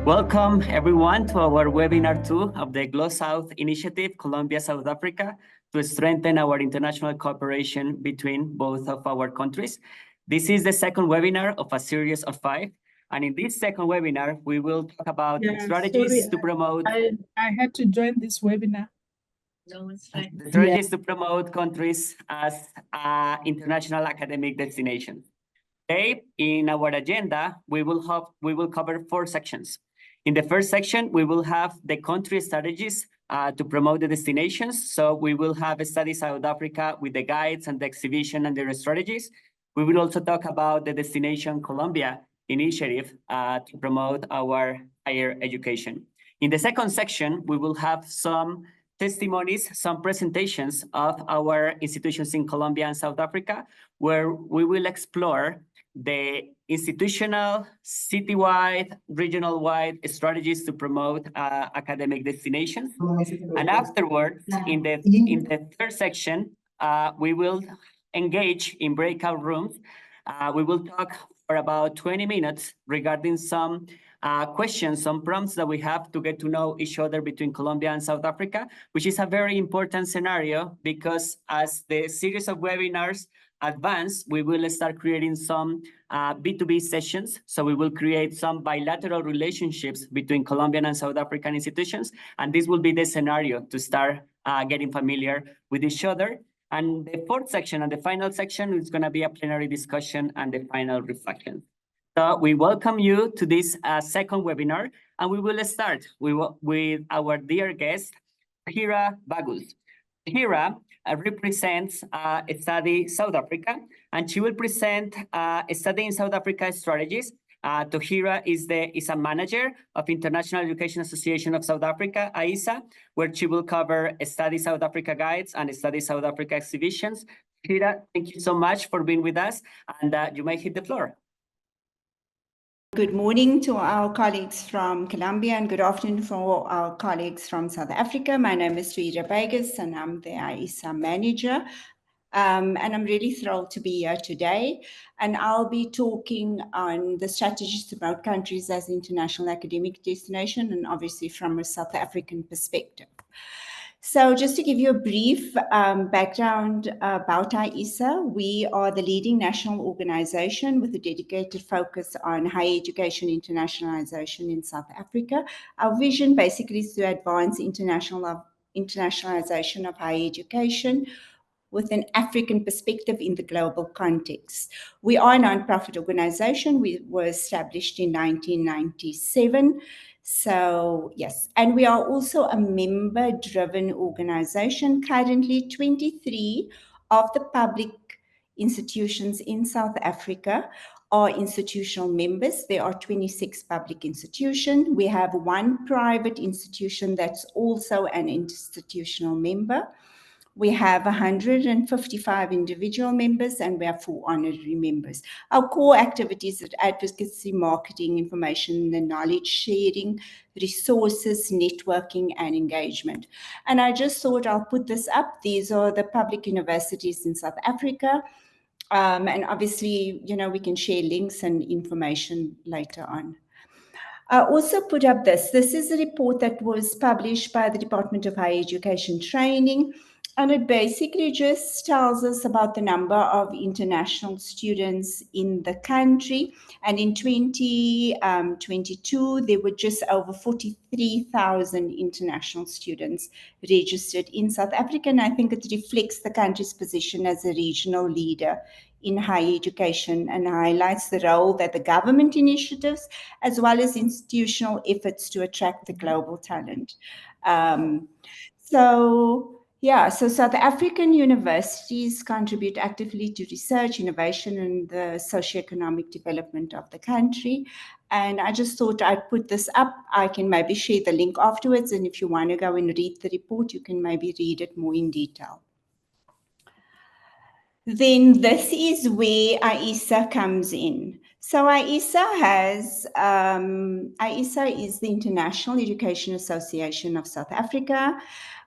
Welcome everyone to our webinar 2 of the GLOSOUTH Initiative, Colombia, South Africa, to strengthen our international cooperation between both of our countries. This is the second webinar of a series of 5. And in this second webinar, we will talk about strategies to promote... I had to join this webinar. No, it's fine. Strategies to promote countries as international academic destinations. Today, in our agenda, we will cover 4 sections. In the first section, we will have the country strategies to promote the destinations. So we will have Study South Africa with the guides and the exhibition and their strategies. We will also talk about the Destination Colombia initiative to promote our higher education. In the second section, we will have some testimonies, some presentations of our institutions in Colombia and South Africa, where we will explore the institutional, citywide, regional-wide strategies to promote academic destinations. And afterwards, in the third section, we will engage in breakout rooms. We will talk for about 20 minutes regarding some questions, some prompts that we have to get to know each other between Colombia and South Africa, which is a very important scenario because as the series of webinars advance, we will start creating some B2B sessions. So we will create some bilateral relationships between Colombian and South African institutions. And this will be the scenario to start getting familiar with each other. And the fourth section and the final section is going to be a plenary discussion and the final reflection. So we welcome you to this second webinar, and we will start with our dear guest, Hira Bagus. Hira represents Study South Africa, and she will present Study in South Africa strategies. Hira is a manager of International Education Association of South Africa, IEASA, where she will cover Study South Africa guides and Study South Africa exhibitions. Hira, thank you so much for being with us, and you may hit the floor. Good morning to our colleagues from Colombia and good afternoon for our colleagues from South Africa. My name is Hira Bagus and I'm the IEASA manager. And I'm really thrilled to be here today. And I'll be talking on the strategies to promote countries as international academic destination and obviously from a South African perspective. So just to give you a brief background about IEASA, we are the leading national organization with a dedicated focus on higher education internationalization in South Africa. Our vision basically is to advance internationalization of higher education with an African perspective in the global context. We are a non-profit organization. We were established in 1997. So yes, and we are also a member-driven organization. Currently, 23 of the public institutions in South Africa are institutional members. There are 26 public institutions. We have 1 private institution that's also an institutional member. We have 155 individual members and we have 4 honorary members. Our core activities are advocacy, marketing, information, and knowledge sharing, resources, networking, and engagement. And I just thought I'll put this up. These are the public universities in South Africa. And obviously, you know, we can share links and information later on. I also put up this. This is a report that was published by the Department of Higher Education Training. And it basically just tells us about the number of international students in the country. And in 2022, there were just over 43,000 international students registered in South Africa. And I think it reflects the country's position as a regional leader in higher education and highlights the role that the government initiatives, as well as institutional efforts to attract the global talent. So South African universities contribute actively to research, innovation, and the socioeconomic development of the country. And I just thought I'd put this up. I can maybe share the link afterwards. And if you want to go and read the report, you can maybe read it more in detail. Then this is where IEASA comes in. So IEASA is the International Education Association of South Africa.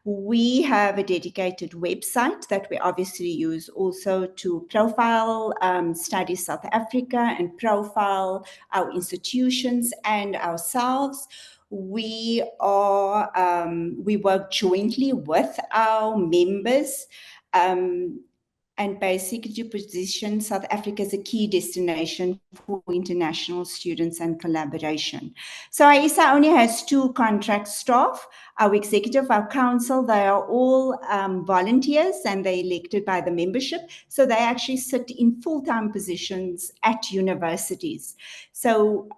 We have a dedicated website that we obviously use also to profile Study South Africa and profile our institutions and ourselves. We work jointly with our members and basically to position South Africa as a key destination for international students and collaboration. So IEASA only has 2 contract staff. Our executive, our council, they are all volunteers and they're elected by the membership. So they actually sit in full-time positions at universities. So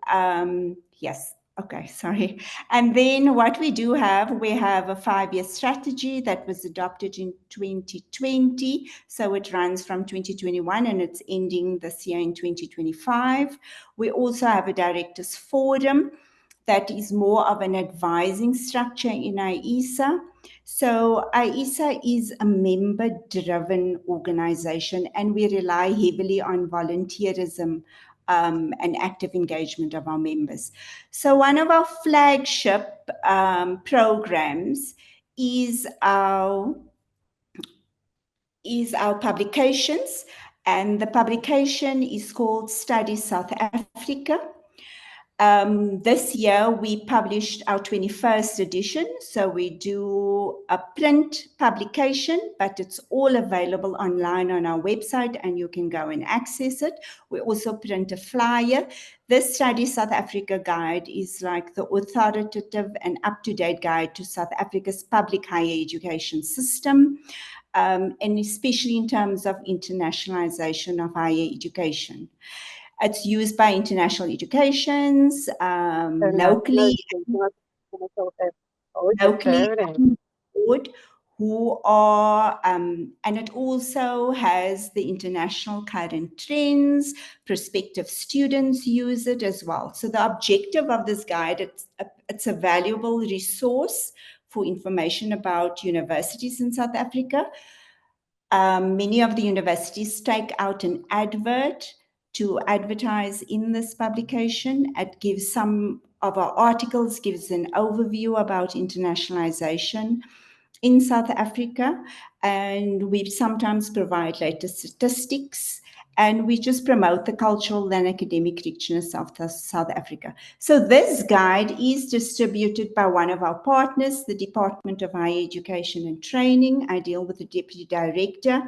yes. Okay, sorry. And then what we do have, we have a 5-year strategy that was adopted in 2020. So it runs from 2021 and it's ending this year in 2025. We also have a directors forum that is more of an advising structure in IEASA. So IEASA is a member-driven organization and we rely heavily on volunteerism and active engagement of our members. So one of our flagship programs is our publications, and the publication is called Study South Africa. This year we published our 21st edition, so we do a print publication, but it's all available online on our website and you can go and access it. We also print a flyer. This Study South Africa guide is like the authoritative and up-to-date guide to South Africa's public higher education system, and especially in terms of internationalization of higher education. It's used by international educations, locally who are, and it also has the international current trends, prospective students use it as well. So the objective of this guide, it's a valuable resource for information about universities in South Africa. Many of the universities take out an advert to advertise in this publication. It gives some of our articles, gives an overview about internationalization in South Africa, and we sometimes provide latest statistics, and we just promote the cultural and academic richness of South Africa. So this guide is distributed by one of our partners, the Department of Higher Education and Training. I deal with the Deputy Director,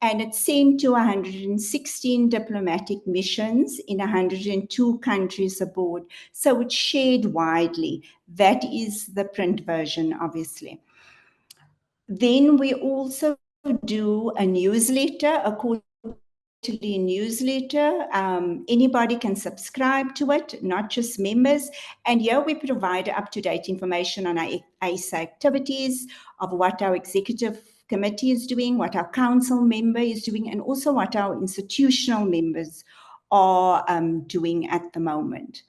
and it's sent to 116 diplomatic missions in 102 countries abroad. So it's shared widely. That is the print version, obviously. Then we also do a newsletter, a quarterly newsletter. Anybody can subscribe to it, not just members. And here we provide up-to-date information on our IEASA activities, of what our executive committee is doing, what our council member is doing, and also what our institutional members are doing at the moment.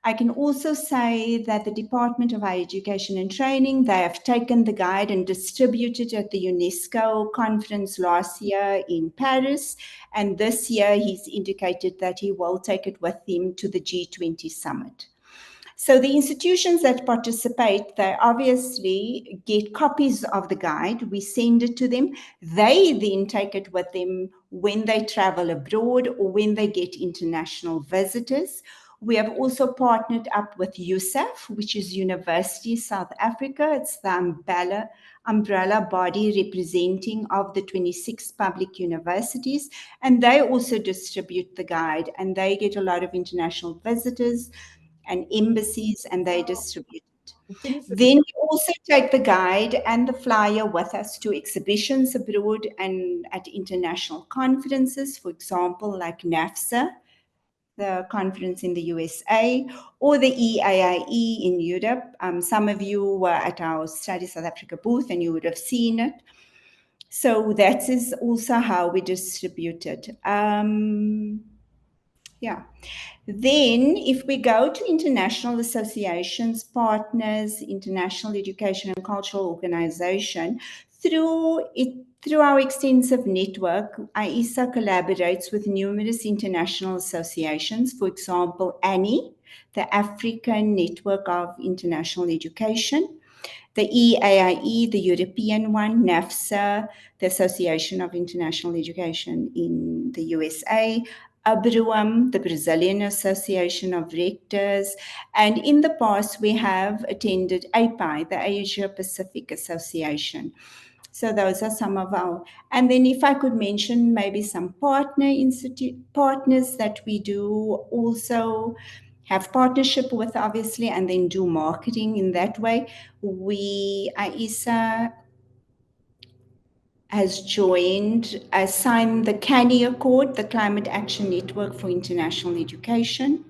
I can also say that the Department of Higher Education and Training, they have taken the guide and distributed it at the UNESCO conference last year in Paris. And this year he's indicated that he will take it with him to the G20 summit. So the institutions that participate, they obviously get copies of the guide. We send it to them. They then take it with them when they travel abroad or when they get international visitors. We have also partnered up with USAF, which is University South Africa. It's the umbrella body representing of the 26 public universities. And they also distribute the guide, and they get a lot of international visitors and embassies, and they distribute it. Then we also take the guide and the flyer with us to exhibitions abroad and at international conferences, for example, like NAFSA, the conference in the USA, or the EAIE in Europe. Some of you were at our Study South Africa booth and you would have seen it. So that is also how we distribute it. Yeah. Then if we go to international associations, partners, international education and cultural organization, through our extensive network, IEASA collaborates with numerous international associations, for example, ANI, the African Network of International Education, The EAIE, the European one, NAFSA, the Association of International Education in the USA, ABRUAM, the Brazilian Association of Rectors, and in the past we have attended API, the Asia Pacific Association. So those are some of our, and then if I could mention maybe some partners that we do also have partnership with, obviously, and then do marketing in that way. IEASA has signed the CANI Accord, the Climate Action Network for International Education.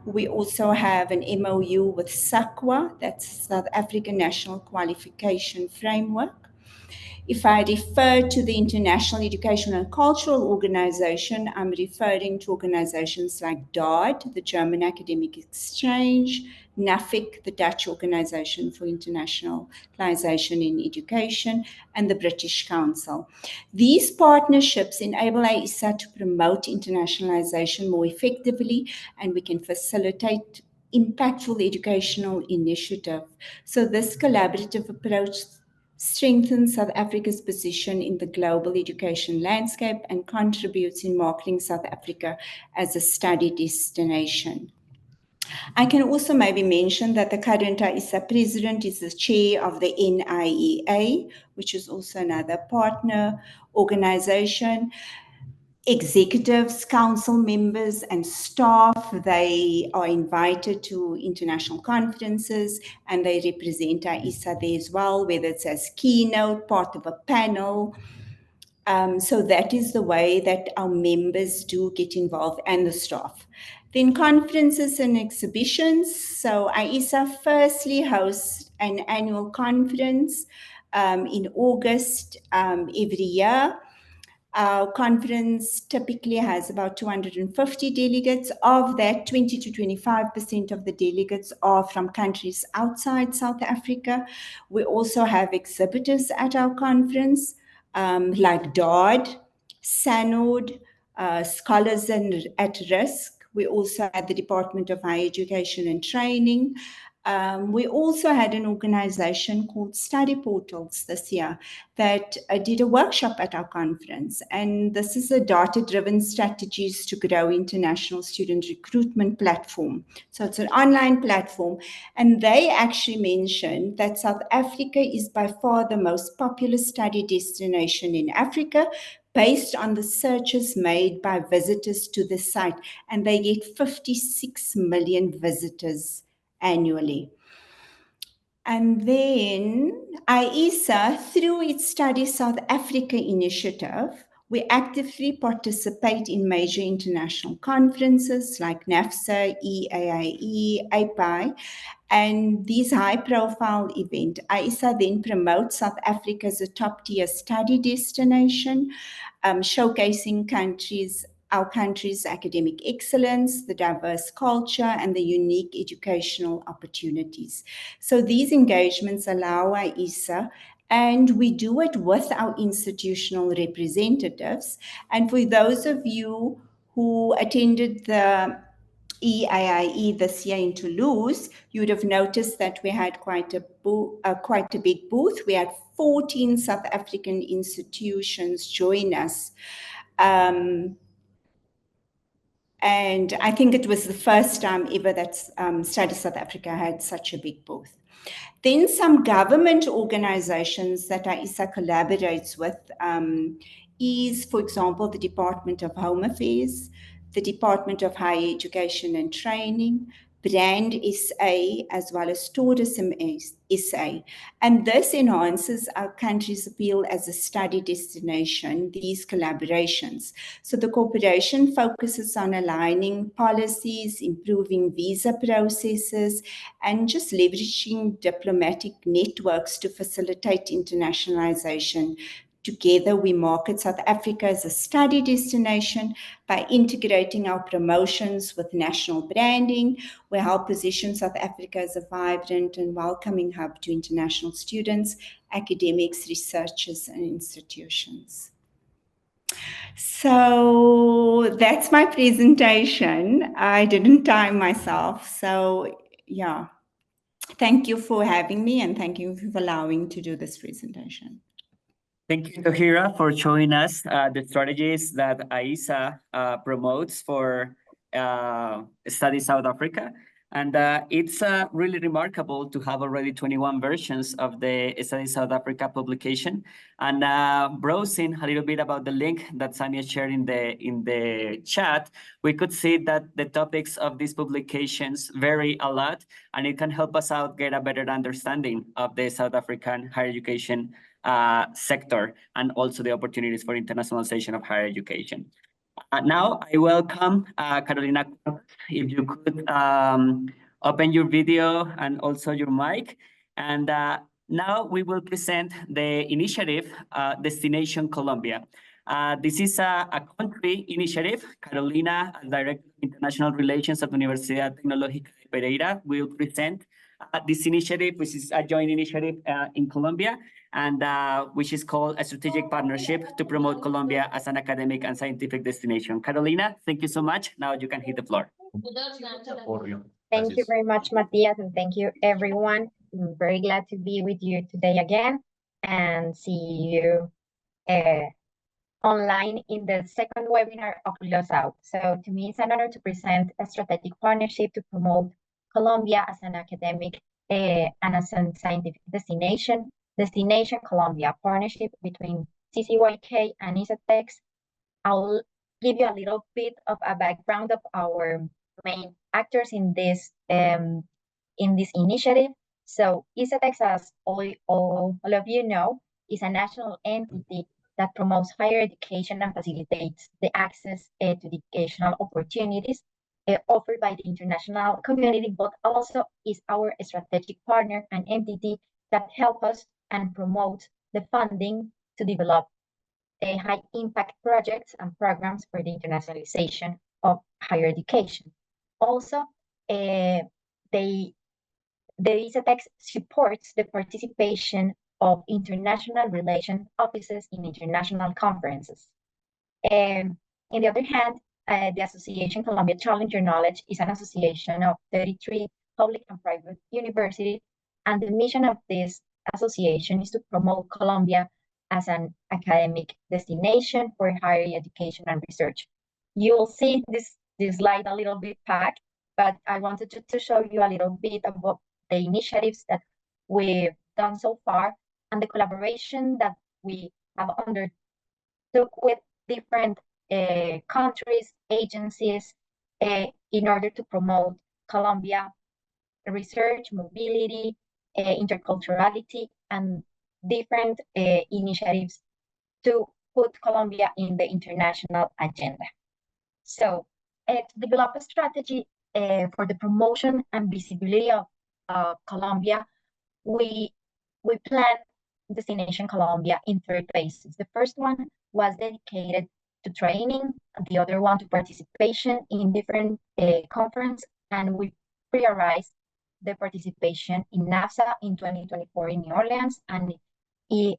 We also have an MOU with SAQA, that's South African National Qualification Framework. If I refer to the International Educational and Cultural Organization, I'm referring to organizations like DAAD, the German Academic Exchange, NAFIC, the Dutch Organization for Internationalization in Education, and the British Council. These partnerships enable IEASA to promote internationalization more effectively, and we can facilitate impactful educational initiative. So this collaborative approach strengthens South Africa's position in the global education landscape and contributes in marketing South Africa as a study destination. I can also maybe mention that the current IEASA president is the chair of the NIEA, which is also another partner organization. Executives, council members, and staff, they are invited to international conferences and they represent IEASA there as well, whether it's as keynote, part of a panel. So that is the way that our members do get involved, and the staff. Then conferences and exhibitions. So IEASA firstly hosts an annual conference in August every year. Our conference typically has about 250 delegates. Of that, 20 to 25% of the delegates are from countries outside South Africa. We also have exhibitors at our conference, like DAAD, SANOD, Scholars at Risk. We also had the Department of Higher Education and Training. We also had an organization called Study Portals this year that did a workshop at our conference. And this is a data-driven strategies to grow international student recruitment platform. So it's an online platform. And they actually mentioned that South Africa is by far the most popular study destination in Africa, based on the searches made by visitors to the site. And they get 56 million visitors annually. And then IEASA, through its Study South Africa initiative, we actively participate in major international conferences like NAFSA, EAIE, API, and these high-profile events. IEASA then promotes South Africa as a top-tier study destination, showcasing our country's academic excellence, the diverse culture, and the unique educational opportunities. So these engagements allow IEASA, and we do it with our institutional representatives. And for those of you who attended the EAIE this year in Toulouse, you would have noticed that we had quite a big booth. We had 14 South African institutions join us. And I think it was the first time ever that Study South Africa had such a big booth. Then some government organizations that IEASA collaborates with is, for example, the Department of Home Affairs, the Department of Higher Education and Training, Brand SA, as well as Tourism SA. And this enhances our country's appeal as a study destination, these collaborations. So the cooperation focuses on aligning policies, improving visa processes, and just leveraging diplomatic networks to facilitate internationalization. Together, we market South Africa as a study destination by integrating our promotions with national branding. We help position South Africa as a vibrant and welcoming hub to international students, academics, researchers, and institutions. So that's my presentation. I didn't time myself, so yeah. Thank you for having me, and thank you for allowing to do this presentation. Thank you, Tahira, for showing us the strategies that IEASA promotes for Study South Africa. And it's really remarkable to have already 21 versions of the Study South Africa publication. And browsing a little bit about the link that Sania shared in the chat, we could see that the topics of these publications vary a lot, and it can help us out get a better understanding of the South African higher education sector and also the opportunities for internationalization of higher education. Now I welcome Carolina. If you could open your video and also your mic. And now we will present the initiative Destination Colombia. This is a country initiative. Carolina, as Director of International Relations at Universidad Tecnológica de Pereira, will present this initiative, which is a joint initiative in Colombia, and which is called a strategic partnership to promote Colombia as an academic and scientific destination. Carolina, thank you so much. Now you can hit the floor. Thank you very much, Matias, and thank you, everyone. I'm very glad to be with you today again and see you online in the second webinar of GLOSOUTH. So to me, it's an honor to present a strategic partnership to promote Colombia as an academic and as a scientific destination. Destination Colombia, partnership between CCYK and ICETEX. I'll give you a little bit of a background of our main actors in this initiative. So ICETEX, as all of you know, is a national entity that promotes higher education and facilitates the access to educational opportunities offered by the international community, but also is our strategic partner and entity that help us and promote the funding to develop high impact projects and programs for the internationalization of higher education. Also, the ICETEX supports the participation of international relation offices in international conferences. On the other hand, the Association Colombia Challenge Your Knowledge is an association of 33 public and private universities, and the mission of this association is to promote Colombia as an academic destination for higher education and research. You'll see this slide a little bit packed, but I wanted to show you a little bit about the initiatives that we've done so far and the collaboration that we have undertook with different countries, agencies, in order to promote Colombia research, mobility, interculturality, and different initiatives to put Colombia in the international agenda. So to develop a strategy for the promotion and visibility of Colombia, we planned Destination Colombia in 3 phases. The first one was dedicated to training, the other one to participation in different conferences, and we prioritized the participation in NAFSA in 2024 in New Orleans and IE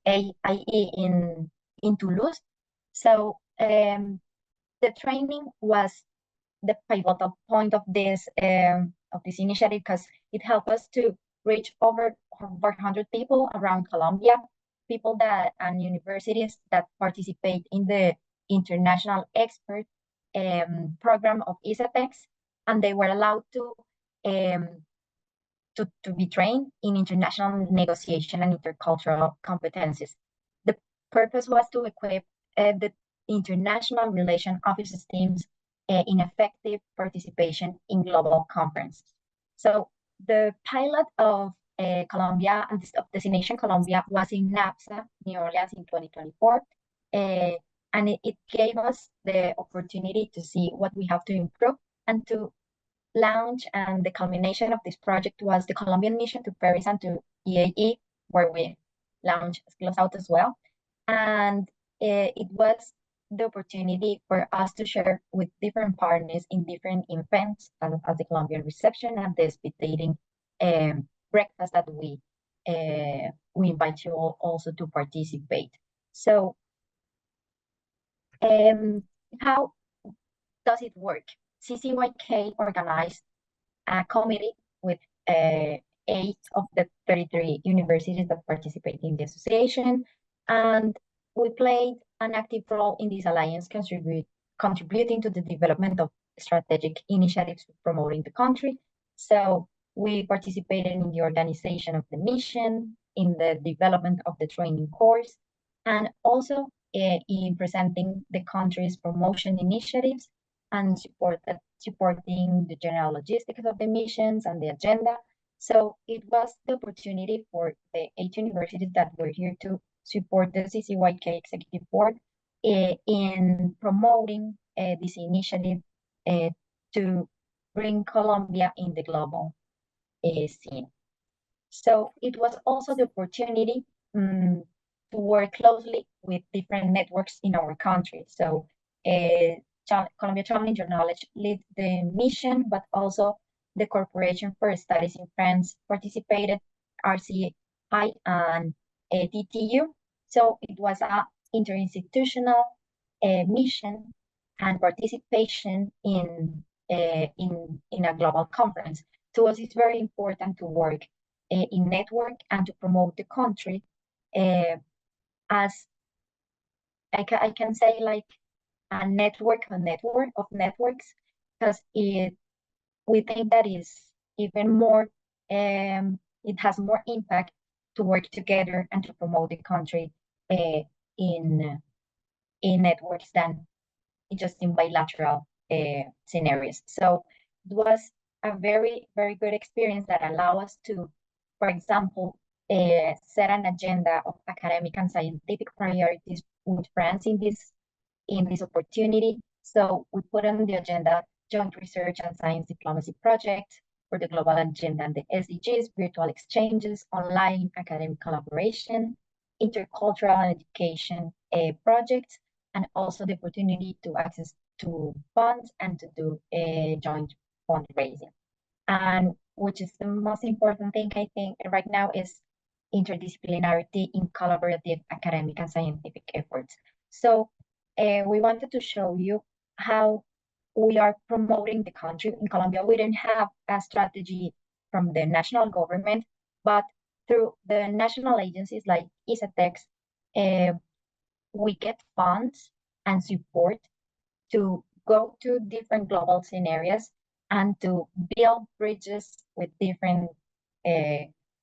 in Toulouse. So the training was the pivotal point of this initiative because it helped us to reach over 400 people around Colombia, people and universities that participate in the international expert program of ICETEX, and they were allowed to be trained in international negotiation and intercultural competencies. The purpose was to equip the international relation offices teams in effective participation in global conferences. So the pilot of Colombia and of Destination Colombia was in NAFSA, New Orleans in 2024. And it gave us the opportunity to see what we have to improve and to launch, and the culmination of this project was the Colombian mission to Paris and to EAE, where we launched GLOSOUTH as well. And it was the opportunity for us to share with different partners in different events at the Colombian reception and the speed dating breakfast that we invite you all also to participate. So how does it work? CCYK organized a committee with 8 of the 33 universities that participate in the association. And we played an active role in this alliance, contributing to the development of strategic initiatives promoting the country. So we participated in the organization of the mission, in the development of the training course, and also in presenting the country's promotion initiatives and supporting the general logistics of the missions and the agenda. So it was the opportunity for the 8 universities that were here to support the CCYK Executive Board in promoting this initiative to bring Colombia in the global scene. So it was also the opportunity to work closely with different networks in our country. So Colombia Challenge Your Knowledge led the mission, but also the Corporation for Studies in France participated, RCI and TTU. So it was an interinstitutional mission and participation in a global conference. To us, it's very important to work in network and to promote the country as I can say, like a network of networks, because we think that is even more, it has more impact to work together and to promote the country in networks than just in bilateral scenarios. So it was a very, very good experience that allowed us to, for example, set an agenda of academic and scientific priorities with France in this opportunity. So we put on the agenda joint research and science diplomacy projects for the global agenda and the SDGs, virtual exchanges, online academic collaboration, intercultural education projects, and also the opportunity to access to funds and to do joint fundraising. And which is the most important thing, I think, right now is interdisciplinarity in collaborative academic and scientific efforts. So we wanted to show you how we are promoting the country. In Colombia, we didn't have a strategy from the national government, but through the national agencies like ICETEX, we get funds and support to go to different global scenarios and to build bridges with different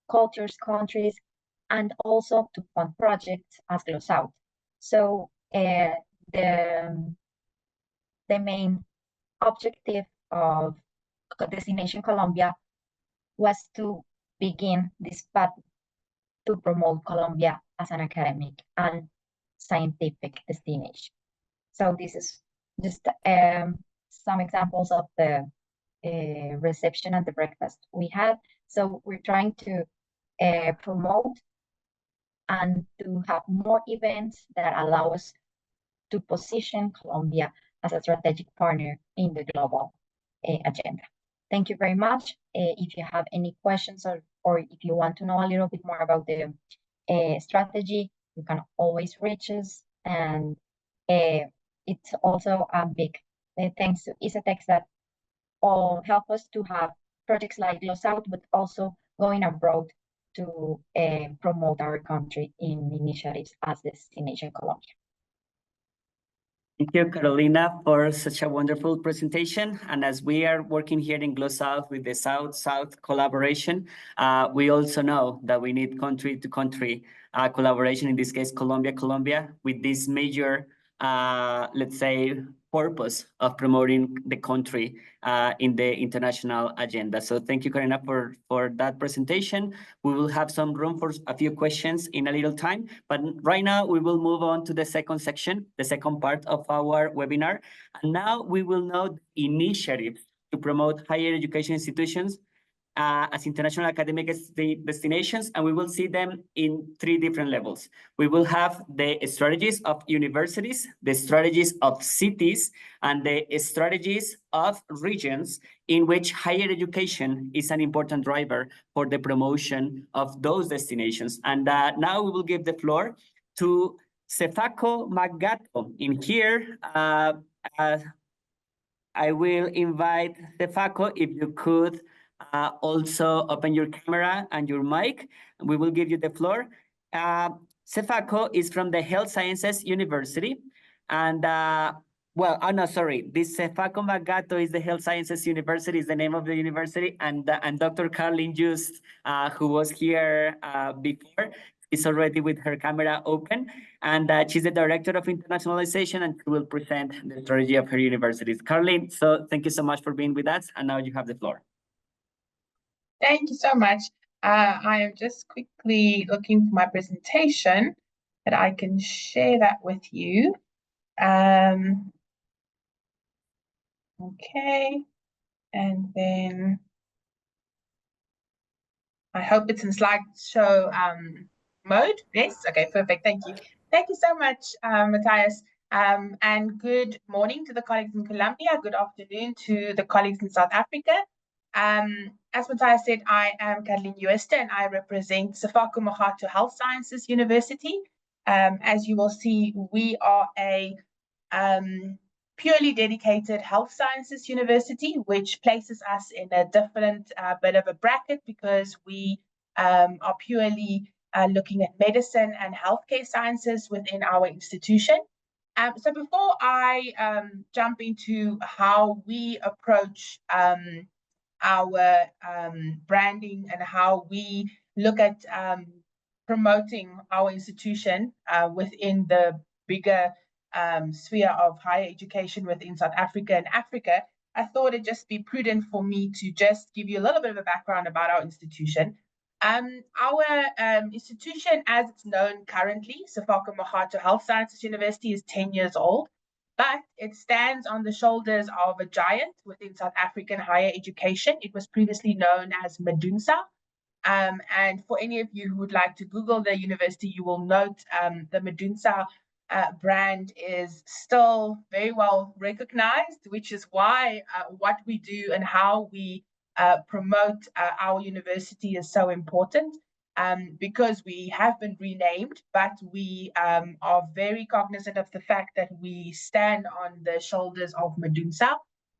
cultures, countries, and also to fund projects as GLOSOUTH. So the main objective of Destination Colombia was to begin this path to promote Colombia as an academic and scientific destination. So this is just some examples of the reception and the breakfast we had. So we're trying to promote and to have more events that allow us to position Colombia as a strategic partner in the global agenda. Thank you very much. If you have any questions or if you want to know a little bit more about the strategy, you can always reach us. And it's also a big thanks to ICETEX that all help us to have projects like GLOSOUTH, but also going abroad to promote our country in initiatives as Destination Colombia. Thank you, Carolina, for such a wonderful presentation. And as we are working here in GLOSOUTH with the South-South collaboration, we also know that we need country-to-country collaboration, in this case, Colombia, with this major, let's say, purpose of promoting the country in the international agenda. So thank you, Karina, for that presentation. We will have some room for a few questions in a little time, but right now we will move on to the second section, the second part of our webinar. And now we will know initiatives to promote higher education institutions as international academic destinations, and we will see them in 3 different levels. We will have the strategies of universities, the strategies of cities, and the strategies of regions in which higher education is an important driver for the promotion of those destinations. And now we will give the floor to Sefako Makgatho. In here, I will invite Sefako, if you could Also open your camera and your mic. We will give you the floor. Sefako is from the Health Sciences University. And no, sorry. This Sefako Makgatho is the Health Sciences University, is the name of the university. And Dr. Carlin Just, who was here before, is already with her camera open. And she's the Director of Internationalization, and she will present the strategy of her universities. Carlin, so thank you so much for being with us. And now you have the floor. Thank you so much. I am just quickly looking for my presentation that I can share that with you. Okay, and then I hope it's in slideshow mode. Yes, okay, perfect. Thank you. Thank you so much, Matthias. And good morning to the colleagues in Colombia. Good afternoon to the colleagues in South Africa. As Matthias said, I am Kathleen Uester and I represent Sefako Makgatho Health Sciences University. As you will see, we are a purely dedicated health sciences university, which places us in a different bit of a bracket because we are purely looking at medicine and healthcare sciences within our institution. So before I jump into how we approach our branding and how we look at promoting our institution within the bigger sphere of higher education within South Africa and Africa, I thought it'd just be prudent for me to just give you a little bit of a background about our institution. Our institution, as it's known currently, Sefako Makgatho Health Sciences University, is 10 years old, but it stands on the shoulders of a giant within South African higher education. It was previously known as Medunsa. And for any of you who would like to Google the university, you will note the Medunsa brand is still very well recognized, which is why what we do and how we promote our university is so important, because we have been renamed, but we are very cognizant of the fact that we stand on the shoulders of Medunsa.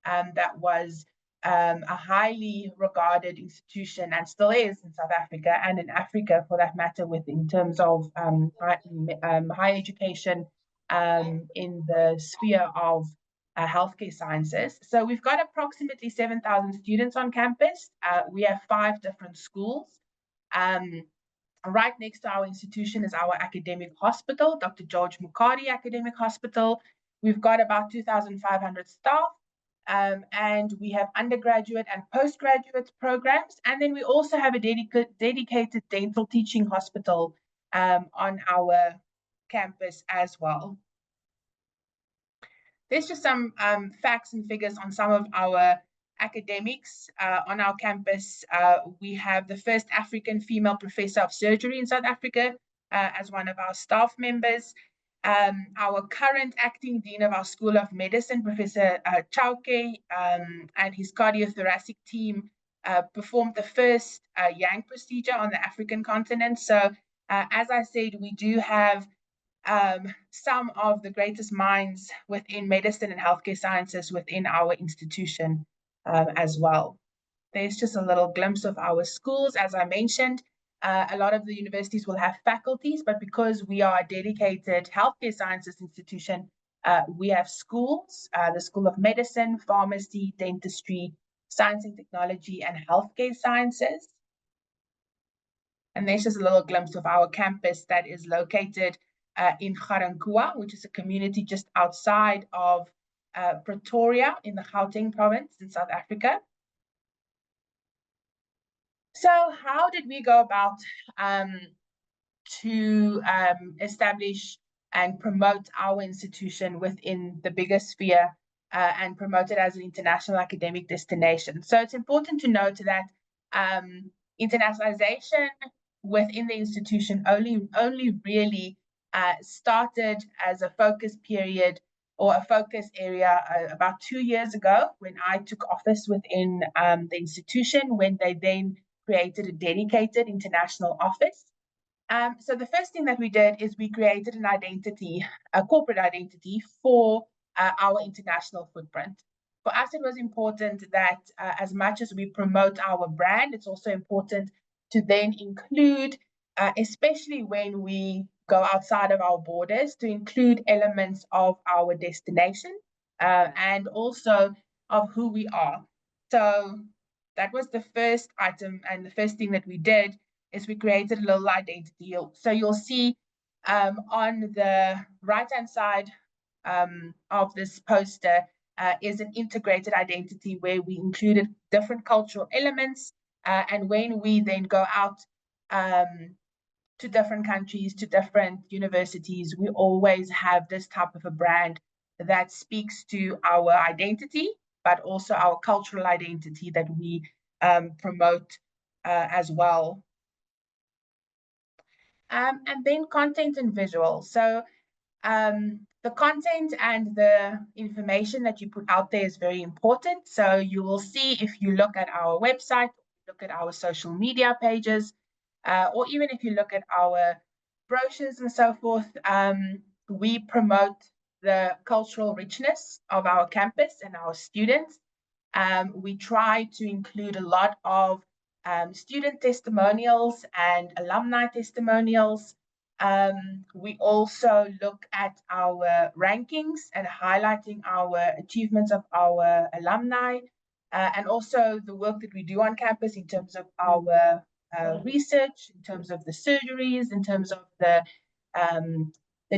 That was a highly regarded institution and still is in South Africa and in Africa for that matter, in terms of higher education in the sphere of healthcare sciences. So we've got approximately 7,000 students on campus. We have 5 different schools. Right next to our institution is our academic hospital, Dr. George Mukhari Academic Hospital. We've got about 2,500 staff. And we have undergraduate and postgraduate programs. And then we also have a dedicated dental teaching hospital on our campus as well. There's just some facts and figures on some of our academics on our campus. We have the first African female professor of surgery in South Africa as one of our staff members. Our current acting dean of our School of Medicine, Professor Chauke, and his cardiothoracic team performed the first Yang procedure on the African continent. So, as I said, we do have some of the greatest minds within medicine and healthcare sciences within our institution as well. There's just a little glimpse of our schools. As I mentioned, a lot of the universities will have faculties, but because we are a dedicated healthcare sciences institution, we have schools, the School of Medicine, Pharmacy, Dentistry, Science and Technology, and Healthcare Sciences. And there's just a little glimpse of our campus that is located in Ga-Rankuwa, which is a community just outside of Pretoria in the Gauteng province in South Africa. So how did we go about to establish and promote our institution within the bigger sphere and promote it as an international academic destination? So it's important to note that internationalization within the institution only really started as a focus period or a focus area about 2 years ago when I took office within the institution, when they then created a dedicated international office. So the first thing that we did is we created an identity, a corporate identity for our international footprint. for us, it was important that as much as we promote our brand, it's also important to then include, especially when we go outside of our borders, to include elements of our destination and also of who we are. So that was the first item, and the first thing that we did is we created a little identity. So you'll see on the right-hand side of this poster is an integrated identity where we included different cultural elements. And when we then go out to different countries, to different universities, we always have this type of a brand that speaks to our identity, but also our cultural identity that we promote as well. And then content and visual. So the content and the information that you put out there is very important. So you will see, if you look at our website, look at our social media pages, or even if you look at our brochures and so forth, we promote the cultural richness of our campus and our students. We try to include a lot of student testimonials and alumni testimonials. We also look at our rankings and highlighting our achievements of our alumni, and also the work that we do on campus in terms of our research, in terms of the surgeries, in terms of the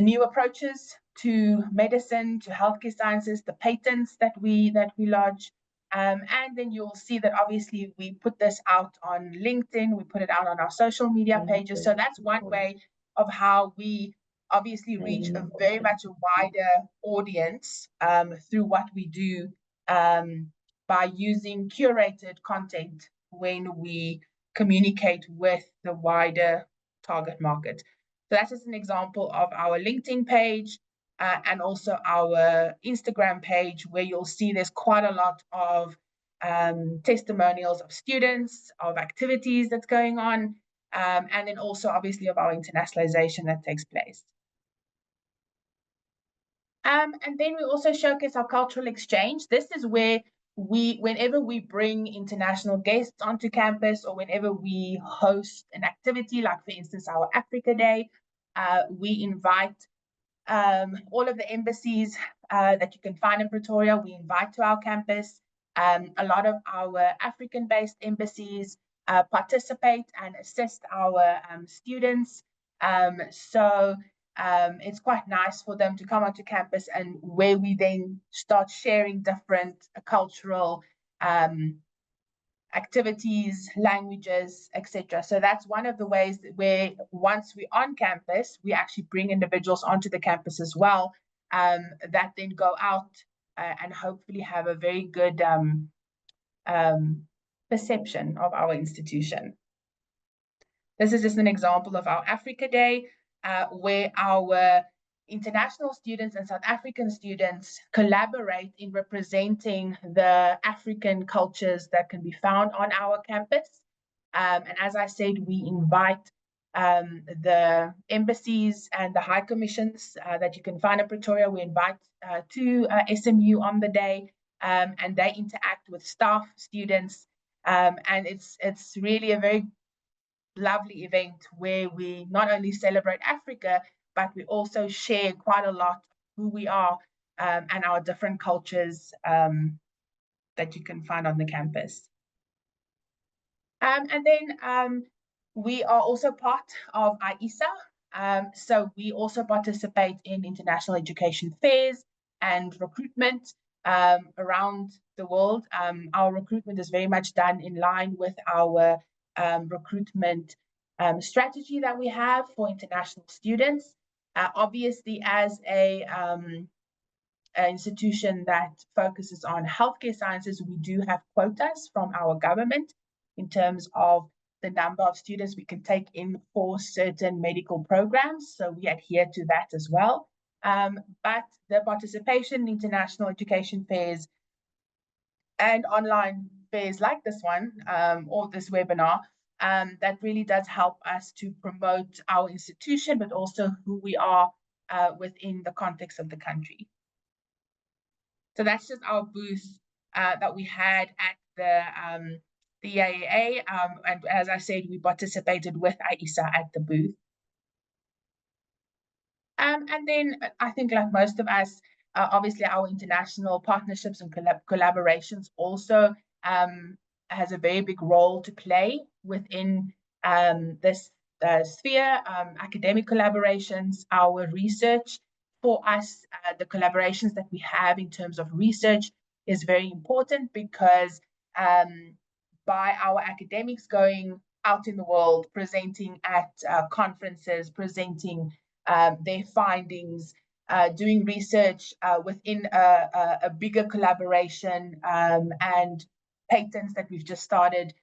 new approaches to medicine, to healthcare sciences, the patents that we lodge. And then you'll see that obviously we put this out on LinkedIn, we put it out on our social media pages. So that's one way of how we obviously reach a very much a wider audience through what we do by using curated content when we communicate with the wider target market. So that's just an example of our LinkedIn page. And also our Instagram page, where you'll see there's quite a lot of testimonials of students, of activities that's going on, and then also obviously of our internationalization that takes place. And then we also showcase our cultural exchange. This is where whenever we bring international guests onto campus, or whenever we host an activity, like for instance our Africa Day, we invite all of the embassies that you can find in Pretoria, we invite to our campus. A lot of our African-based embassies participate and assist our students. So it's quite nice for them to come onto campus, and where we then start sharing different cultural activities, languages, etc. So that's one of the ways where once we're on campus, we actually bring individuals onto the campus as well, that then go out and hopefully have a very good perception of our institution. This is just an example of our Africa Day, where our international students and South African students collaborate in representing the African cultures that can be found on our campus. And as I said, we invite the embassies and the high commissions that you can find in Pretoria. We invite to SMU on the day, and they interact with staff, students, and it's really a very lovely event where we not only celebrate Africa, but we also share quite a lot who we are and our different cultures that you can find on the campus. And then we are also part of IEASA. So we also participate in international education fairs and recruitment around the world. Our recruitment is very much done in line with our recruitment strategy that we have for international students. Obviously, as an institution that focuses on healthcare sciences, we do have quotas from our government in terms of the number of students we can take in for certain medical programs. So we adhere to that as well. But the participation in international education fairs and online fairs like this one, or this webinar, that really does help us to promote our institution, but also who we are within the context of the country. So that's just our booth that we had at the IAA, and as I said, we participated with IEASA at the booth. And then I think, like most of us, obviously our international partnerships and collaborations also has a very big role to play within this sphere. Academic collaborations, our research. For us, the collaborations that we have in terms of research is very important, because by our academics going out in the world, presenting at conferences, presenting their findings, doing research within a bigger collaboration, and patents that we've just started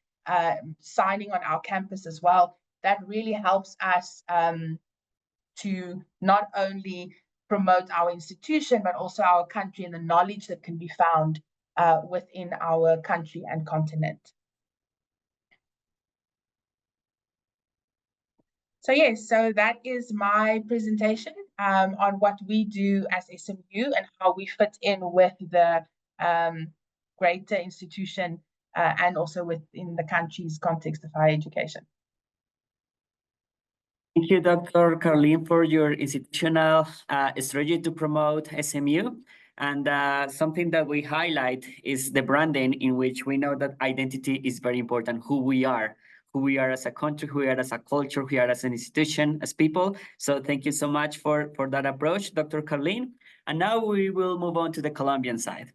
signing on our campus as well. That really helps us to not only promote our institution, but also our country and the knowledge that can be found within our country and continent. So yes, so that is my presentation on what we do as SMU and how we fit in with the greater institution and also within the country's context of higher education. Thank you, Dr. Caroline, for your institutional strategy to promote SMU. And something that we highlight is the branding, in which we know that identity is very important, who we are as a country, who we are as a culture, who we are as an institution, as people. So thank you so much for that approach, Dr. Caroline. And now we will move on to the Colombian side.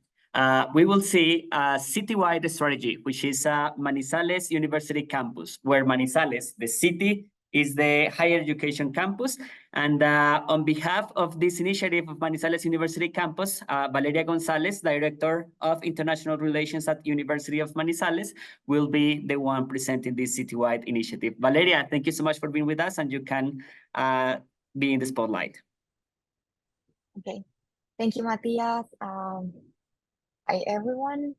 We will see a citywide strategy, which is Manizales University Campus, where Manizales, the city, is the higher education campus. And on behalf of this initiative of Manizales University Campus, Valeria Gonzalez, Director of International Relations at University of Manizales, will be the one presenting this citywide initiative. Valeria, thank you so much for being with us, and you can be in the spotlight. Okay, thank you, Matthias. Hi, everyone.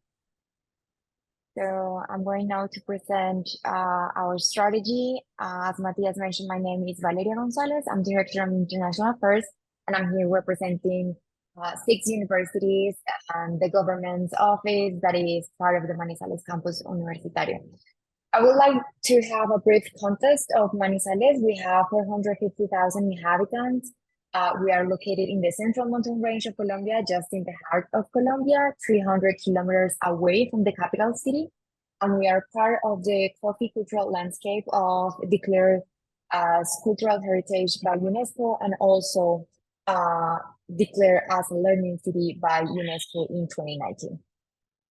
So I'm going now to present our strategy. As Matthias mentioned, my name is Valeria Gonzalez. I'm Director of International Affairs, and I'm here representing 6 universities and the government's office that is part of the Manizales Campus Universitario. I would like to have a brief context of Manizales. We have 450,000 inhabitants. We are located in the central mountain range of Colombia, just in the heart of Colombia, 300 kilometers away from the capital city. And we are part of the coffee cultural landscape of declared as cultural heritage by UNESCO, and also declared as a learning city by UNESCO in 2019.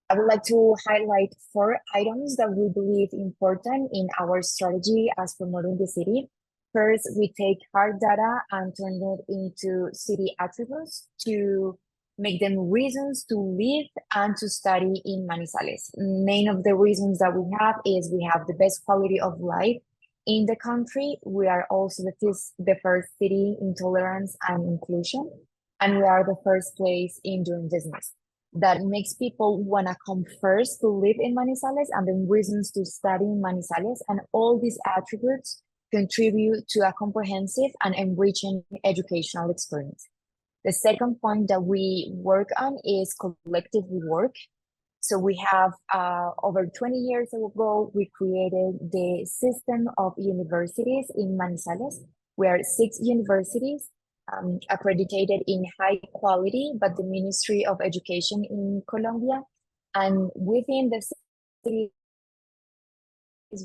I would like to highlight 4 items that we believe important in our strategy as promoting the city. First, we take hard data and turn it into city attributes to make them reasons to live and to study in Manizales. Main of the reasons that we have is we have the best quality of life in the country. We are also the first city in tolerance and inclusion, and we are the first place in doing business. That makes people want to come first to live in Manizales, and then reasons to study in Manizales, and all these attributes contribute to a comprehensive and enriching educational experience. The second point that we work on is collective work. So we have, over 20 years ago, we created the system of universities in Manizales. We are 6 universities accredited in high quality, but the Ministry of Education in Colombia. And within the city,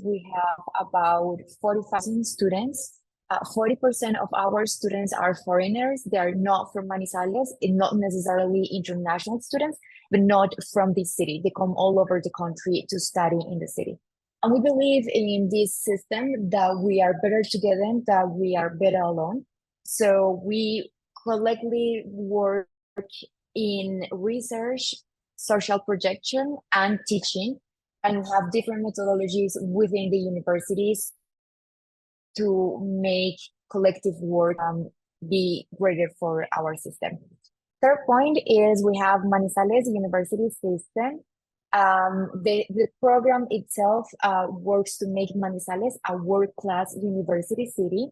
we have about 40,000 students. 40% of our students are foreigners. They are not from Manizales, and not necessarily international students, but not from the city. They come all over the country to study in the city. And we believe in this system that we are better together, that we are better alone. So we collectively work in research, social projection, and teaching, and have different methodologies within the universities to make collective work be greater for our system. Third point is we have Manizales University System. The program itself works to make Manizales a world-class university city,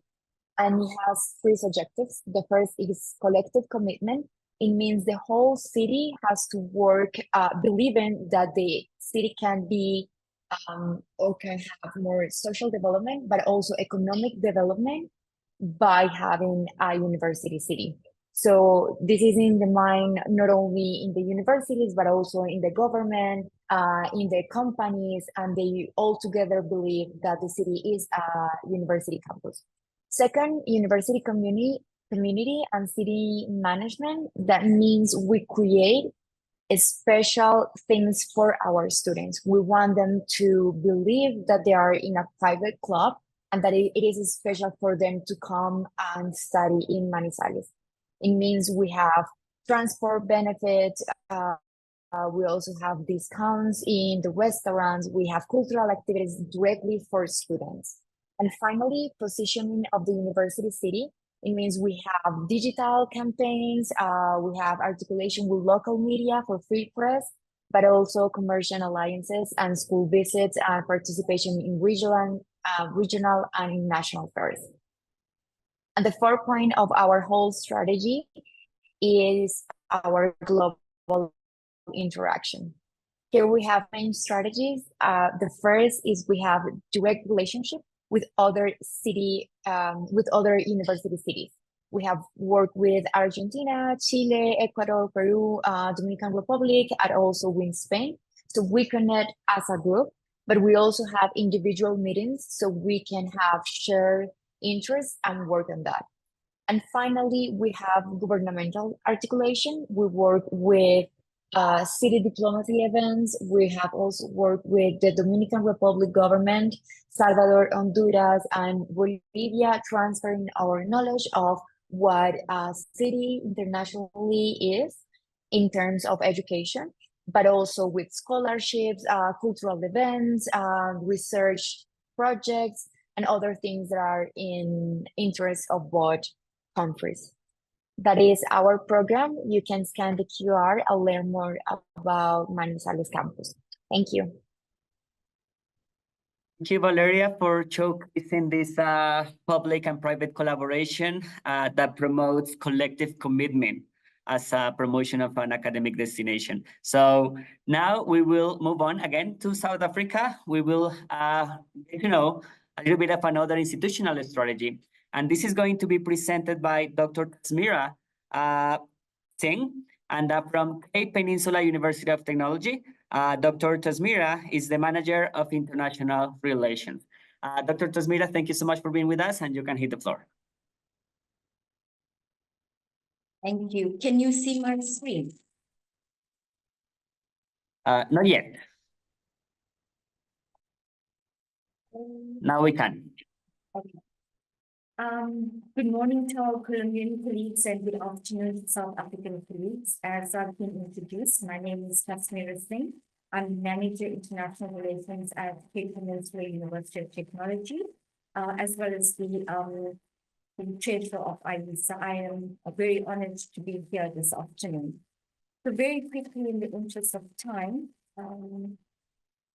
and it has 3 objectives. The first is collective commitment. It means the whole city has to work, believing that the city can be or can have more social development, but also economic development by having a university city. So this is in the mind, not only in the universities, but also in the government, in the companies, and they all together believe that the city is a university campus. Second, university community and city management. That means we create special things for our students. We want them to believe that they are in a private club and that it is special for them to come and study in Manizales. It means we have transport benefits. We also have discounts in the restaurants. We have cultural activities directly for students. And finally, positioning of the university city. It means we have digital campaigns, we have articulation with local media for free press, but also commercial alliances and school visits and participation in regional and national fairs. And the fourth point of our whole strategy is our global interaction. Here we have main strategies. The first is we have direct relationship with other university cities. We have worked with Argentina, Chile, Ecuador, Peru, Dominican Republic, and also with Spain. So we connect as a group, but we also have individual meetings so we can have shared interests and work on that. And finally, we have governmental articulation. We work with city diplomacy events. We have also worked with the Dominican Republic government, Salvador, Honduras, and Bolivia, transferring our knowledge of what a city internationally is in terms of education, but also with scholarships, cultural events, research projects, and other things that are in interest of both countries. That is our program. You can scan the QR and learn more about Manizales campus. Thank you. Thank you, Valeria, for showcasing this public and private collaboration that promotes collective commitment as a promotion of an academic destination. So now we will move on again to South Africa. We will get to know a little bit of another institutional strategy. And this is going to be presented by Dr. Tasmira Singh, and from Peninsula University of Technology. Dr. Tasmira is the Manager of International Relations. Dr. Tasmira, thank you so much for being with us, and you can hit the floor. Thank you. Can you see my screen? Not yet. Now we can. Okay. Good morning to our Colombian colleagues and good afternoon to South African colleagues. As I've been introduced, my name is Tasmira Singh. I'm Manager International Relations at Peninsula University of Technology, as well as the Treasurer of IEASA. I am very honored to be here this afternoon. So very quickly, in the interest of time,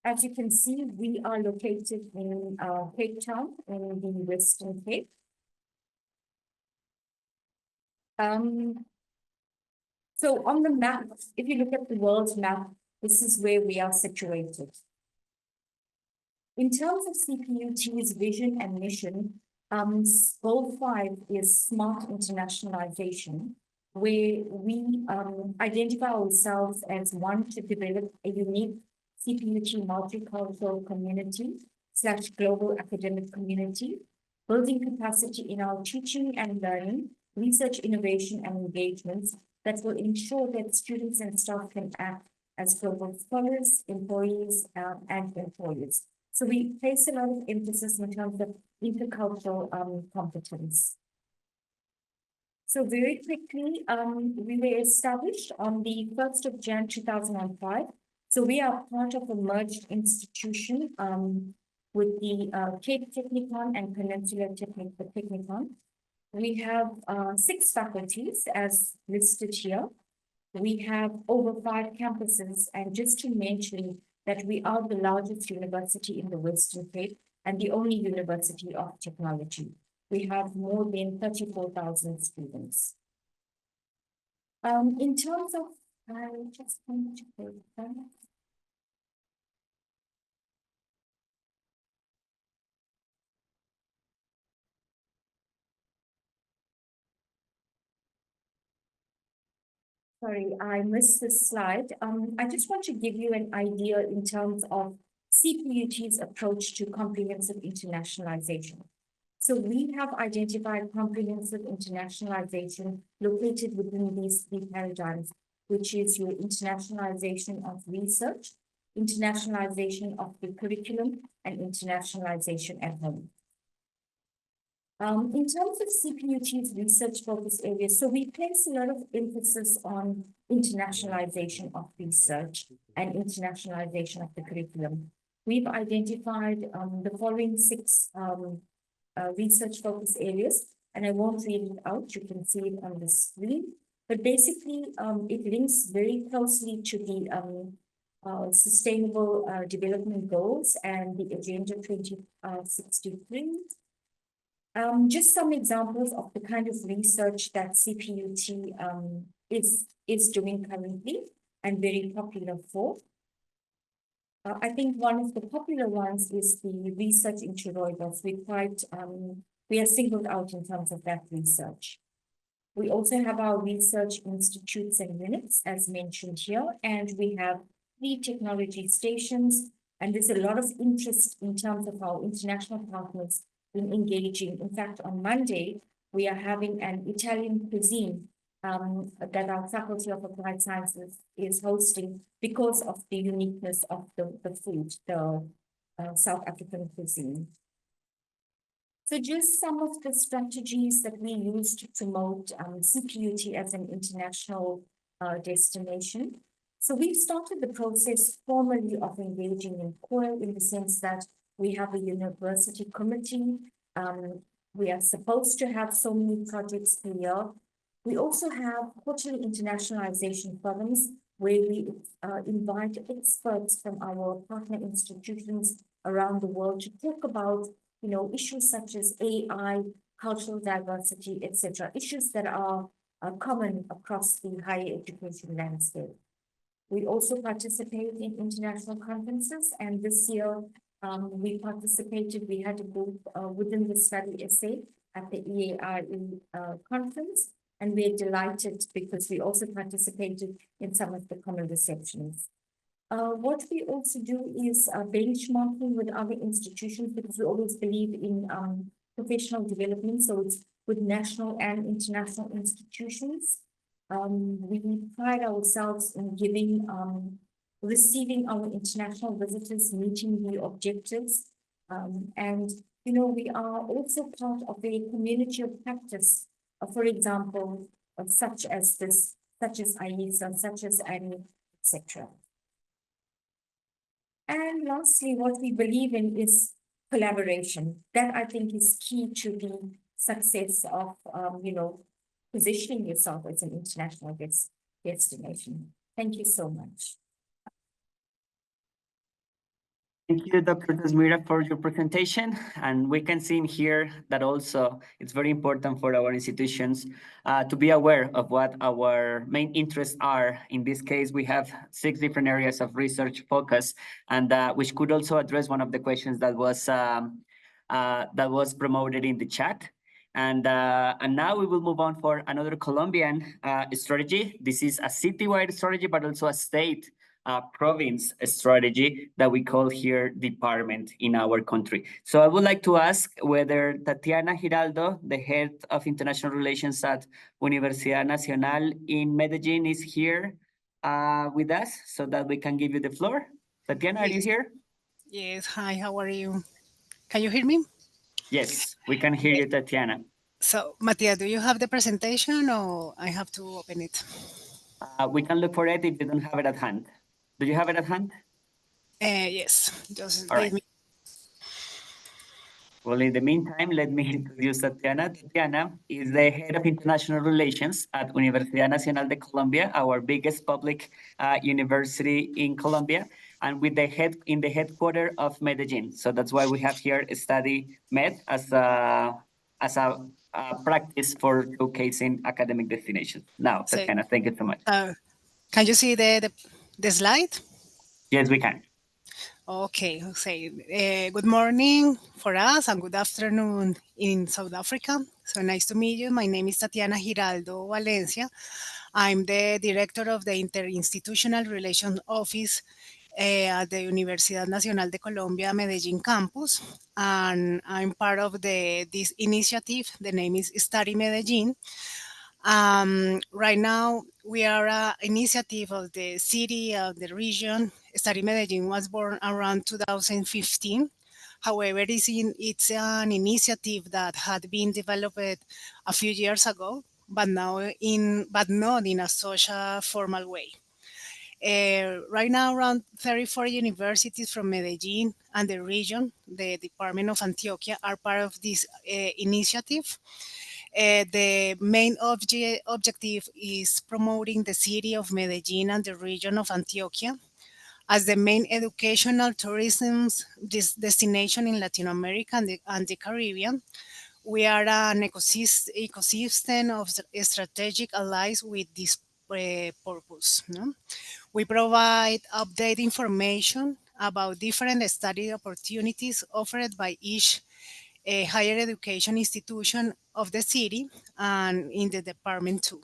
as you can see, we are located in Cape Town in the Western Cape. So on the map, if you look at the world map, this is where we are situated. In terms of CPUT's vision and mission, goal 5 is smart internationalization, where we identify ourselves as one to develop a unique CPUT multicultural community / global academic community, building capacity in our teaching and learning, research, innovation, and engagements that will ensure that students and staff can act as global scholars, employees, and employers. So we place a lot of emphasis in terms of intercultural competence. So very quickly, we were established on the 1st of January 2005. So we are part of a merged institution with the Cape Technicon and Peninsula Technicon. We have 6 faculties as listed here. We have over 5 campuses, and just to mention that we are the largest university in the Western Cape and the only university of technology. We have more than 34,000 students. In terms of, I just want to go back. Sorry, I missed this slide. I just want to give you an idea in terms of CPUT's approach to comprehensive internationalization. So we have identified comprehensive internationalization located within these three paradigms, which is your internationalization of research, internationalization of the curriculum, and internationalization at home. In terms of CPUT's research focus areas, so we place a lot of emphasis on internationalization of research and internationalization of the curriculum. We've identified the following six research focus areas, and I won't read it out, you can see it on the screen. But basically, it links very closely to the Sustainable Development Goals and the Agenda 2063. Just some examples of the kind of research that CPUT is doing currently and very popular for. I think one of the popular ones is the research into rooibos. We are singled out in terms of that research. We also have our research institutes and units, as mentioned here, and we have 3 technology stations, and there's a lot of interest in terms of our international partners in engaging. In fact, on Monday, we are having an Italian cuisine that our Faculty of Applied Sciences is hosting because of the uniqueness of the food, the South African cuisine. So just some of the strategies that we use to promote CPUT as an international destination. So we've started the process formally of engaging in COIL in the sense that we have a university committee. We are supposed to have so many projects per year. We also have quarterly internationalization forums where we invite experts from our partner institutions around the world to talk about, issues such as AI, cultural diversity, etc., issues that are common across the higher education landscape. We also participate in international conferences, and this year we had a booth within the study essay at the EARE conference, and we're delighted because we also participated in some of the common receptions. What we also do is benchmarking with other institutions, because we always believe in professional development, so it's with national and international institutions. We pride ourselves in receiving our international visitors, meeting the objectives, and we are also part of a community of practice, for example, such as IEASA, such as ANI, etc. And lastly, what we believe in is collaboration. That I think is key to the success of positioning yourself as an international destination. Thank you so much. Thank you, Dr. Tasmira, for your presentation. And we can see in here that also it's very important for our institutions to be aware of what our main interests are. In this case, we have 6 different areas of research focus, and which could also address one of the questions that was promoted in the chat. And now we will move on for another Colombian strategy. This is a citywide strategy, but also a state province strategy that we call here department in our country. So I would like to ask whether Tatiana Giraldo, the head of international relations at Universidad Nacional in Medellín, is here with us so that we can give you the floor. Tatiana, are you here? Yes, hi, how are you? Can you hear me? Yes, we can hear you, Tatiana. So, Matia, do you have the presentation or I have to open it? We can look for it if you don't have it at hand. Do you have it at hand? Yes, just All right. give me. Well, in the meantime, let me introduce Tatiana. Tatiana is the head of international relations at Universidad Nacional de Colombia, our biggest public university in Colombia, and with the headquarters of Medellin. So that's why we have here Study Med as a practice for showcasing academic destinations. Now, So, Tatiana, thank you so much. Can you see the slide? Yes, we can. Okay, good morning for us and good afternoon in South Africa. So nice to meet you. My name is Tatiana Giraldo Valencia. I'm the director of the Interinstitutional Relations Office at the Universidad Nacional de Colombia, Medellín Campus. And I'm part of this initiative. The name is Study Medellín. Right now, we are an initiative of the city, of the region. Study Medellín was born around 2015. However, it's an initiative that had been developed a few years ago, but not in a such a formal way. Right now, around 34 universities from Medellín and the region, the Department of Antioquia, are part of this initiative. The main objective is promoting the city of Medellín and the region of Antioquia as the main educational tourism destination in Latin America and the Caribbean. We are an ecosystem of strategic allies with this purpose. No? We provide update information about different study opportunities offered by each a higher education institution of the city and in the department too,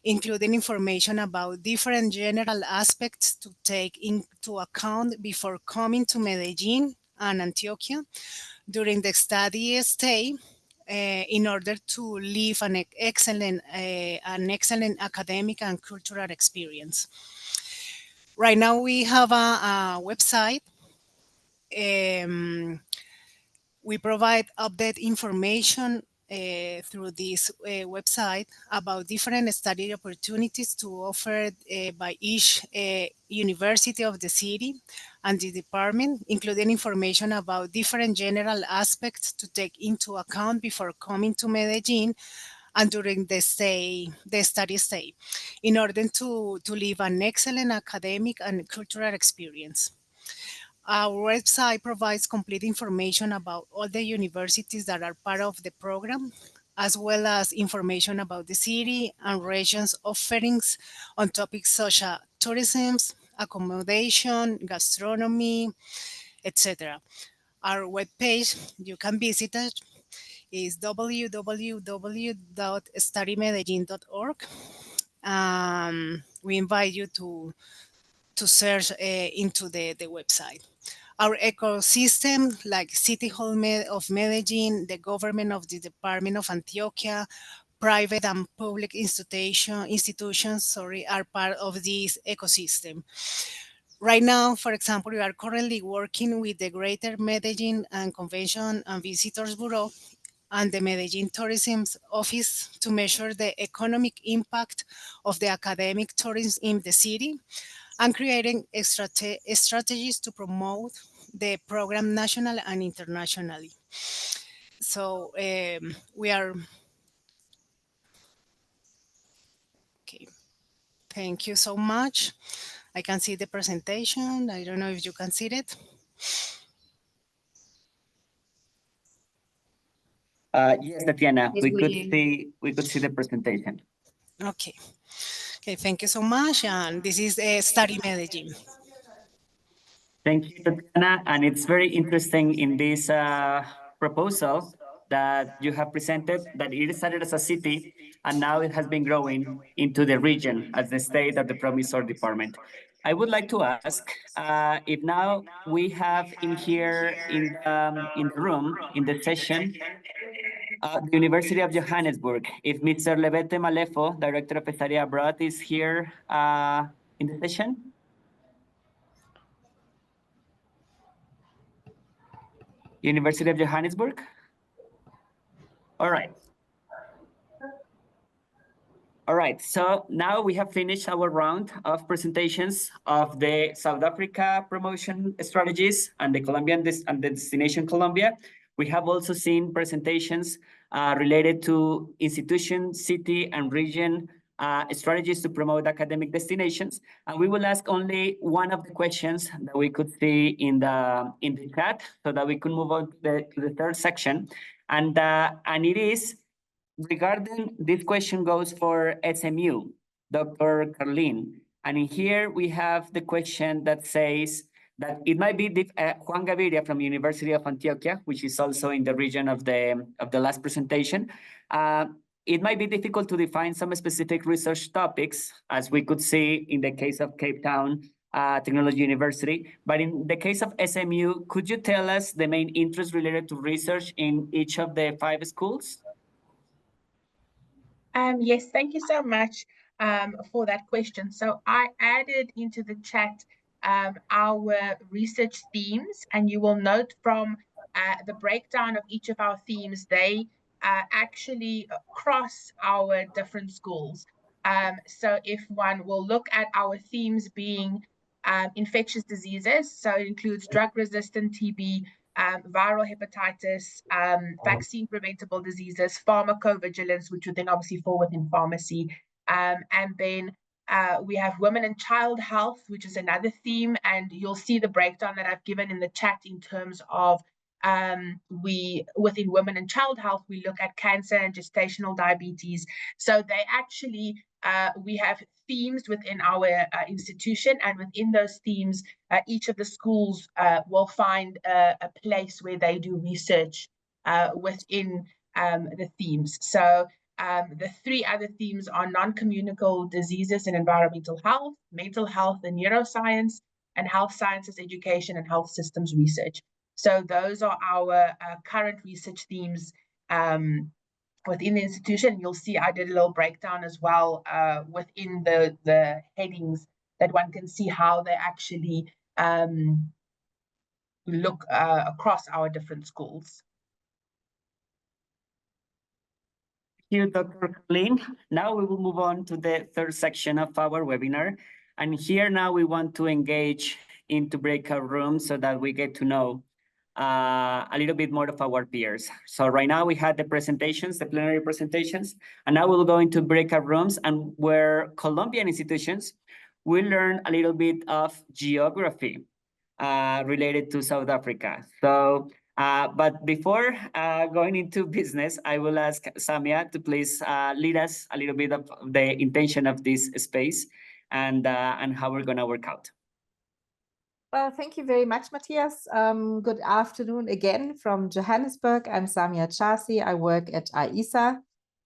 including information about different general aspects to take into account before coming to Medellín and Antioquia during the study stay in order to live an excellent academic and cultural experience. Right now we have a website. We provide update information through this website about different study opportunities to offer by each university of the city and the department, including information about different general aspects to take into account before coming to Medellín and during the study stay, in order to live an excellent academic and cultural experience. Our website provides complete information about all the universities that are part of the program, as well as information about the city and region's offerings on topics such as tourism, accommodation, gastronomy, etc. Our webpage, you can visit it, is www.studymedellin.org. We invite you to search into the website. Our ecosystem, like City Hall of Medellin, the government of the Department of Antioquia, private and public institutions, are part of this ecosystem. Right now, for example, we are currently working with the Greater Medellin and Convention and Visitors Bureau and the Medellin Tourism Office to measure the economic impact of the academic tourism in the city and creating strategies to promote the program national and internationally. So we are, okay, thank you so much. I can see the presentation. I don't know if you can see it. Yes, Tatiana, we could see the presentation. Okay. Okay, thank you so much. And this is Study Medellin. Thank you, Tatiana. And it's very interesting in this proposal that you have presented that it started as a city and now it has been growing into the region as the state of the promisor department. I would like to ask if now we have in here in the room, in the session, the University of Johannesburg. If Mr. Levete Malefo, Director of Study Abroad, is here in the session. University of Johannesburg. All right. All right, so now we have finished our round of presentations of the South Africa promotion strategies and the Colombian and the destination Colombia. We have also seen presentations related to institution, city, and region strategies to promote academic destinations. And we will ask only one of the questions that we could see in the chat so that we could move on to the third section. And it is, regarding this question goes for SMU, Dr. Carlin. And in here we have the question that says that it might be Juan Gaviria from University of Antioquia, which is also in the region of the last presentation. It might be difficult to define some specific research topics, as we could see in the case of Cape Town Technology University. But in the case of SMU, could you tell us the main interests related to research in each of the 5 schools? Yes, thank you so much for that question. So I added into the chat our research themes, and you will note from the breakdown of each of our themes, they actually cross our different schools. So if one will look at our themes being infectious diseases, so it includes drug-resistant TB, viral hepatitis, vaccine preventable diseases, pharmacovigilance, which would then obviously fall within pharmacy. And then we have women and child health, which is another theme. And you'll see the breakdown that I've given in the chat in terms of within women and child health, we look at cancer and gestational diabetes. So they actually, we have themes within our institution, and within those themes, each of the schools will find a place where they do research within the themes. So the 3 other themes are non-communicable diseases and environmental health, mental health and neuroscience, and health sciences, education, and health systems research. So those are our current research themes within the institution. You'll see I did a little breakdown as well within the headings, that one can see how they actually look across our different schools. Thank you, Dr. Carlin. Now we will move on to the 3rd section of our webinar. And here now we want to engage into breakout rooms so that we get to know a little bit more of our peers. So right now we had the presentations, the plenary presentations, and now we'll go into breakout rooms, and where Colombian institutions will learn a little bit of geography related to South Africa. So, but before going into business, I will ask Samia to please lead us a little bit of the intention of this space and how we're gonna work out. Well, thank you very much, Matthias. Good afternoon again from Johannesburg. I'm Samia Chasi. I work at IEASA,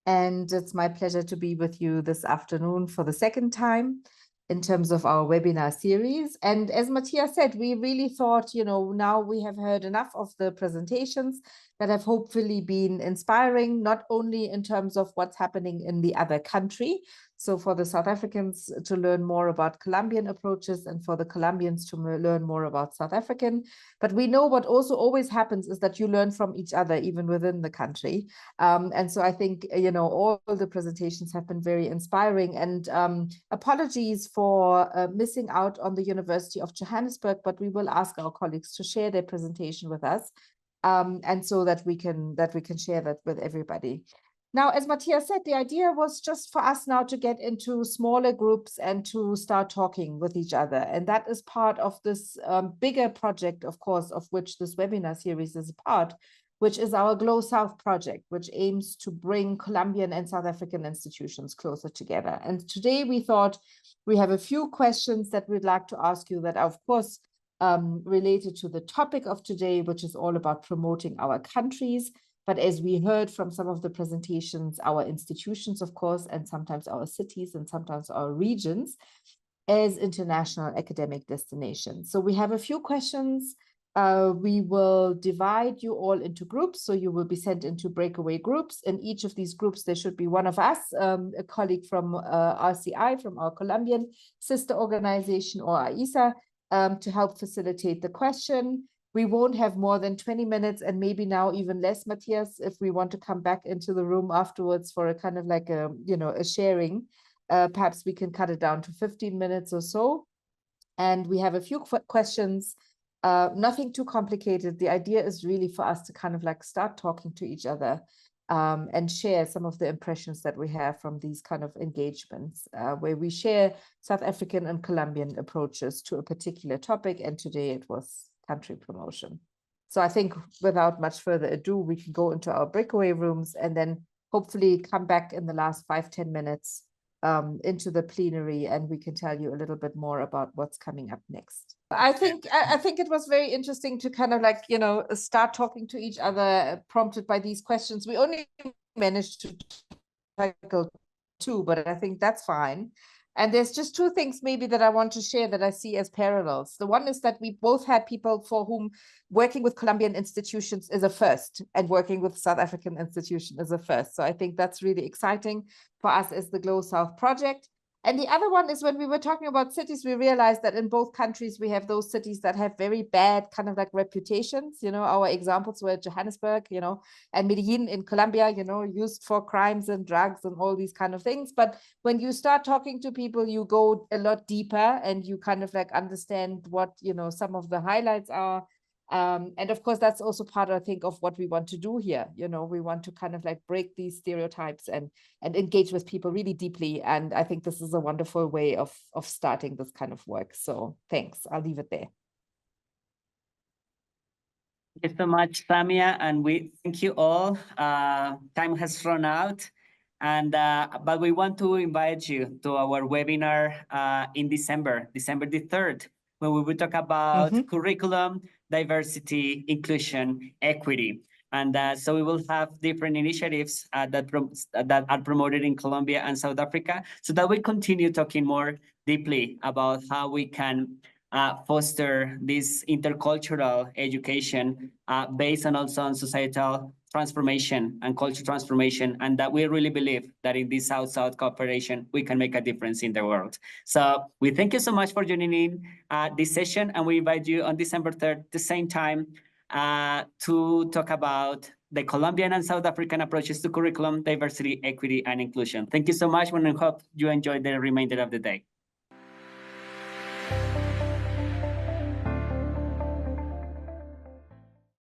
and it's my pleasure to be with you this afternoon for the 2nd time in terms of our webinar series. And as Matthias said, we really thought, you know, now we have heard enough of the presentations that have hopefully been inspiring, not only in terms of what's happening in the other country, so for the South Africans to learn more about Colombian approaches and for the Colombians to learn more about South African. But we know what also always happens is that you learn from each other, even within the country. And so I think, you know, all the presentations have been very inspiring. And apologies for missing out on the University of Johannesburg, but we will ask our colleagues to share their presentation with us. And so that we can share that with everybody. Now, as Matthias said, the idea was just for us now to get into smaller groups and to start talking with each other. And that is part of this bigger project, of course, of which this webinar series is a part, which is our GLOSOUTH project, which aims to bring Colombian and South African institutions closer together. And today we thought we have a few questions that we'd like to ask you that are, of course, related to the topic of today, which is all about promoting our countries. But as we heard from some of the presentations, our institutions, of course, and sometimes our cities and sometimes our regions as international academic destinations. So we have a few questions. We will divide you all into groups. So you will be sent into breakaway groups. In each of these groups, there should be one of us, a colleague from RCI, from our Colombian sister organization, or IEASA, to help facilitate the question. We won't have more than 20 minutes, and maybe now even less, Matthias, if we want to come back into the room afterwards for a kind of like a, you know, a sharing. Perhaps we can cut it down to 15 minutes or so. And we have a few questions, nothing too complicated. The idea is really for us to kind of like start talking to each other and share some of the impressions that we have from these kind of engagements, where we share South African and Colombian approaches to a particular topic. And today it was country promotion. So I think without much further ado, we can go into our breakaway rooms, and then hopefully come back in the last 5-10 minutes into the plenary, and we can tell you a little bit more about what's coming up next. I think it was very interesting to kind of like, you know, start talking to each other, prompted by these questions. We only managed to tackle 2, but I think that's fine. And there's just 2 things maybe that I want to share that I see as parallels. The one is that we both had people for whom working with Colombian institutions is a first, and working with South African institution is a first. So I think that's really exciting for us as the GLOSOUTH project. And the other one is when we were talking about cities, we realized that in both countries, we have those cities that have very bad kind of like reputations. You know, our examples were Johannesburg, you know, and Medellín in Colombia, you know, used for crimes and drugs and all these kind of things. But when you start talking to people, you go a lot deeper and you kind of like understand what, you know, some of the highlights are. And of course, that's also part, I think, of what we want to do here. You know, we want to kind of like break these stereotypes and engage with people really deeply. And I think this is a wonderful way of starting this kind of work. So thanks. I'll leave it there. Thank you so much, Samia, and we thank you all. Time has run out, and but we want to invite you to our webinar in December the 3rd, when we will talk about curriculum, diversity, inclusion, equity. And so we will have different initiatives that are promoted in Colombia and South Africa, so that we continue talking more deeply about how we can foster this intercultural education based on also on societal transformation and cultural transformation, and that we really believe that in this South-South cooperation, we can make a difference in the world. So we thank you so much for joining in this session, and we invite you on December 3rd, the same time, to talk about the Colombian and South African approaches to curriculum, diversity, equity, and inclusion. Thank you so much, and I hope you enjoy the remainder of the day.